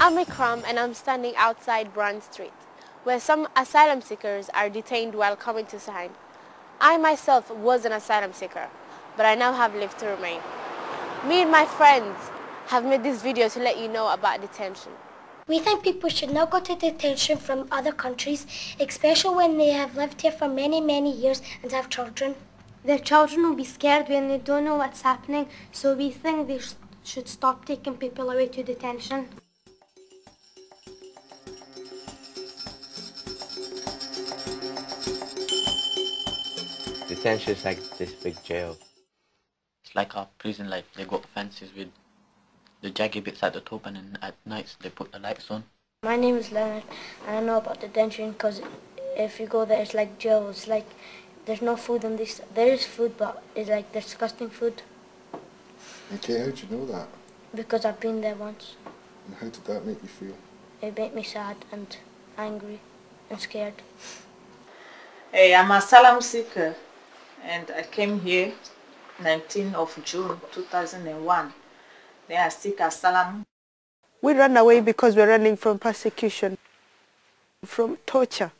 I'm Ikram and I'm standing outside Brand Street, where some asylum seekers are detained while coming to Sahand. I myself was an asylum seeker, but I now have leave to remain. Me and my friends have made this video to let you know about detention. We think people should not go to detention from other countries, especially when they have lived here for many, many years and have children. Their children will be scared when they don't know what's happening, so we think they should stop taking people away to detention. Detention is like this big jail. It's like our prison life. They got fences with the jaggy bits at the top, and then at nights they put the lights on. My name is Leonard, and I know about detention because if you go there, it's like jail. It's like there's no food in this. There is food, but it's like disgusting food. Okay, how did you know that? Because I've been there once. And how did that make you feel? It made me sad and angry and scared. Hey, I'm a asylum seeker, and I came here 19th of June 2001. Then I seek asylum. We ran away because we're running from persecution, from torture.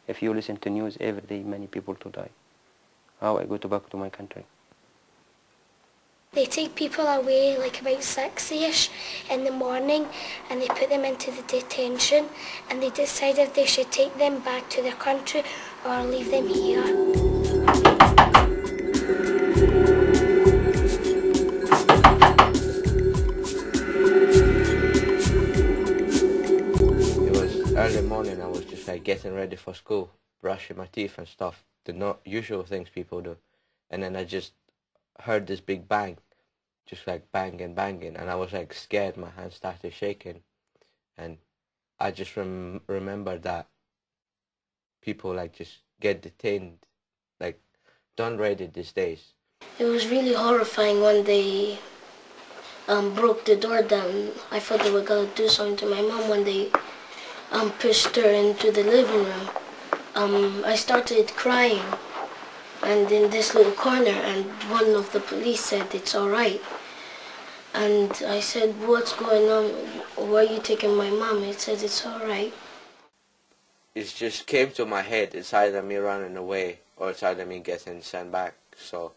If you listen to news every day, many people to die. How I go back to my country? They take people away like about 6-ish in the morning and they put them into the detention and they decide if they should take them back to their country or leave them here. It was early morning, I was just like getting ready for school, brushing my teeth and stuff, the not usual things people do. And then I just heard this big bang, just like banging, banging, and I was like scared, my hands started shaking. And I just remember that people like just get detained, like done ready these days. It was really horrifying when they broke the door down. I thought they were going to do something to my mom when they pushed her into the living room. I started crying and in this little corner, and one of the police said it's all right. And I said, what's going on? Why are you taking my mom? It said it's all right. It just came to my head, it's either me running away or it's either me getting sent back. So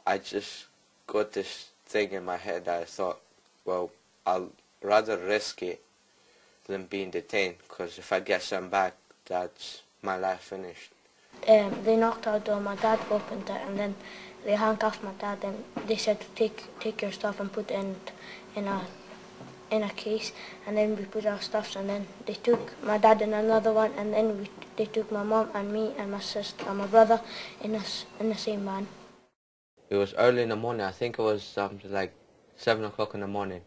I just got this thing in my head that I thought, well, I'll rather risk it than being detained, because if I get sent back, that's my life finished. They knocked our door, my dad opened it, and then they handcuffed my dad and they said to take your stuff and put it in a case, and then we put our stuff, and then they took my dad in another one, and then they took my mom and me and my sister and my brother in the same van. It was early in the morning, I think it was like 7 o'clock in the morning.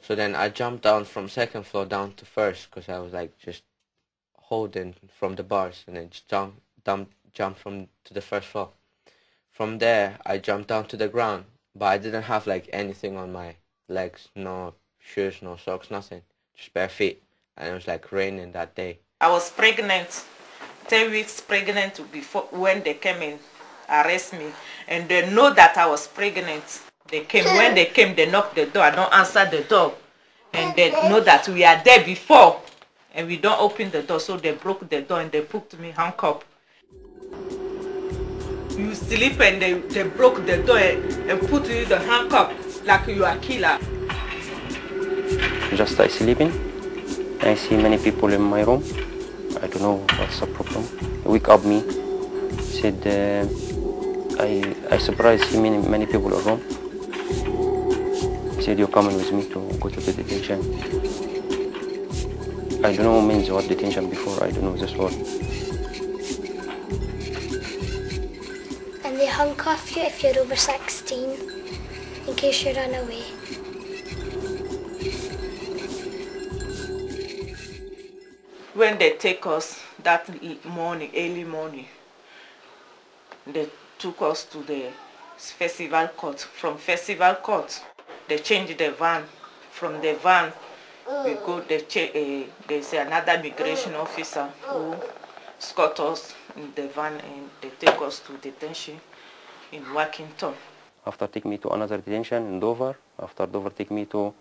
So then I jumped down from second floor down to first, because I was like just holding from the bars, and then just jumped to the first floor. From there I jumped down to the ground, but I didn't have like anything on my legs, no shoes, no socks, nothing, just bare feet, and it was like raining that day. I was pregnant, 10 weeks pregnant before when they came and arrest me, and they know that I was pregnant. They came, when they came, they knocked the door, I don't answer the door, and they know that we are there before, and we don't open the door, so they broke the door and they put me handcuffed. You sleep and they broke the door and put you in the handcuff like you are a killer. Just I sleeping. I see many people in my room. I don't know what's the problem. They wake up me. Said I surprised see many people in room. Said you're coming with me to go to the detention. I don't know means what detention before. I don't know this word. And they handcuff you if you're over 16 in case you run away. When they take us that morning, early morning, they took us to the festival court. From festival court, they changed the van. From the van, we go, there's another immigration officer who escort us in the van and they take us to detention in Workington. After take me to another detention in Dover. After Dover take me to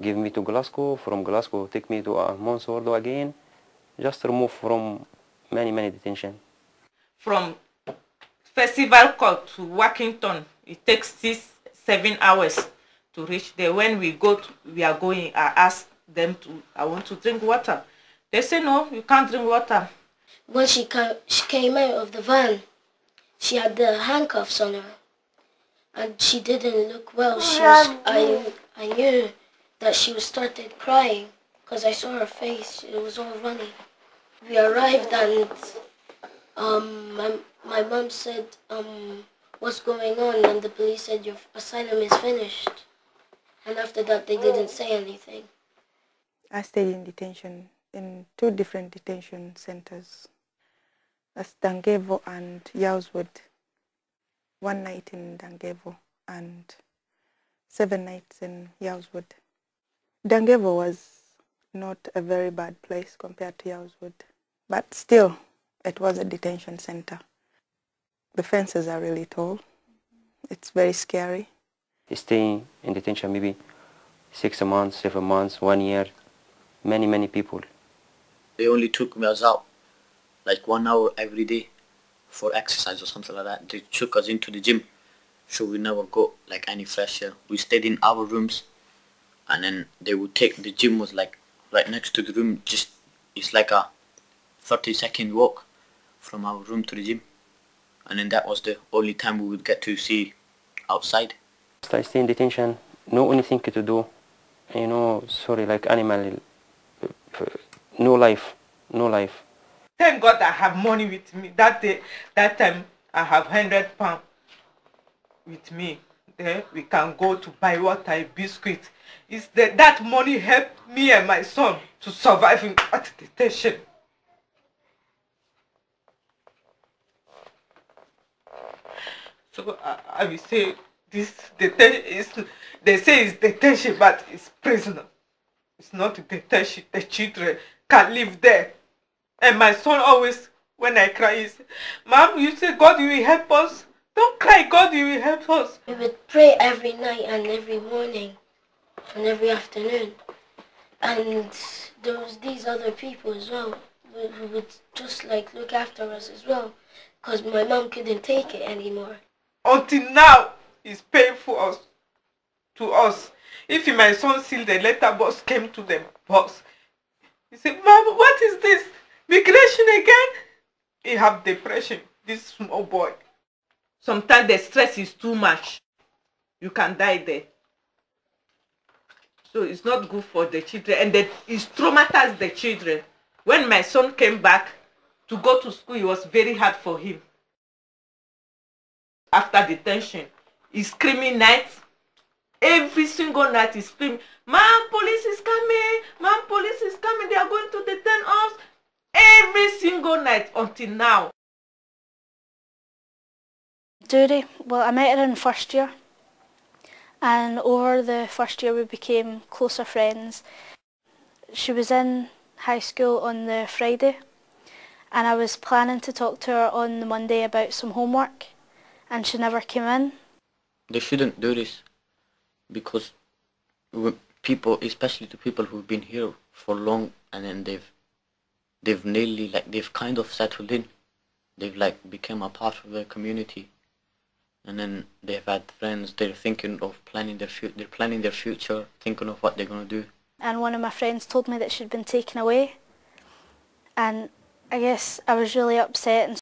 give me to Glasgow. From Glasgow, take me to Monsordo again. Just remove from many detention. From Festival Court to Workington, it takes 6-7 hours to reach there. When we are going, I ask them I want to drink water. They say, no, you can't drink water. When she came out of the van, she had the handcuffs on her. And she didn't look well. I knew that she started crying because I saw her face. It was all runny. We arrived and my mom said, what's going on? And the police said, your asylum is finished. And after that, they didn't say anything. I stayed in detention in 2 different detention centers. That's Dangevo and Yowswood. 1 night in Dangevo and 7 nights in Yowswood. Dangevo was not a very bad place compared to Yowswood, but still it was a detention center. The fences are really tall. It's very scary. Staying in detention maybe 6 months, 7 months, 1 year, many people. They only took us out like 1 hour every day for exercise or something like that. They took us into the gym, so we never got like any fresh air. We stayed in our rooms, and then they would take, the gym was like right next to the room, just it's like a 30-second walk from our room to the gym, and then that was the only time we would get to see outside. I stay in detention, no anything to do, you know, sorry, like animal, no life. Thank God I have money with me. That time I have £100 with me. Then we can go to buy water, biscuit. That money helped me and my son to survive in that detention. So I will say this detention is, they say it's detention, but it's prisoner. It's not detention. The children can live there. And my son always, when I cry, he says, Mom, you say God will help us. Don't cry, God will help us. We would pray every night and every morning and every afternoon. And there was these other people as well who would just like look after us as well, because my mom couldn't take it anymore. Until now, it's painful to us. If my son still the letter box came to the box, he said, Mom, what is this? Migration again? He have depression, this small boy. Sometimes the stress is too much. You can die there. So it's not good for the children, and it traumatized the children. When my son came back to go to school, it was very hard for him. After detention, he's screaming nights. Every single night he's screaming, Mom, police is coming! Mom, police is coming! They are going to detain us! Every single night until now. Theri, well, I met her in first year, and over the first year we became closer friends. She was in high school on the Friday, and I was planning to talk to her on the Monday about some homework, and she never came in. They shouldn't do this, because people, especially the people who've been here for long, and then they've nearly, like, they've kind of settled in. They've like become a part of the community, and then they've had friends. They're thinking of planning their future. They're planning their future, thinking of what they're gonna do. And one of my friends told me that she'd been taken away, and I guess I was really upset. And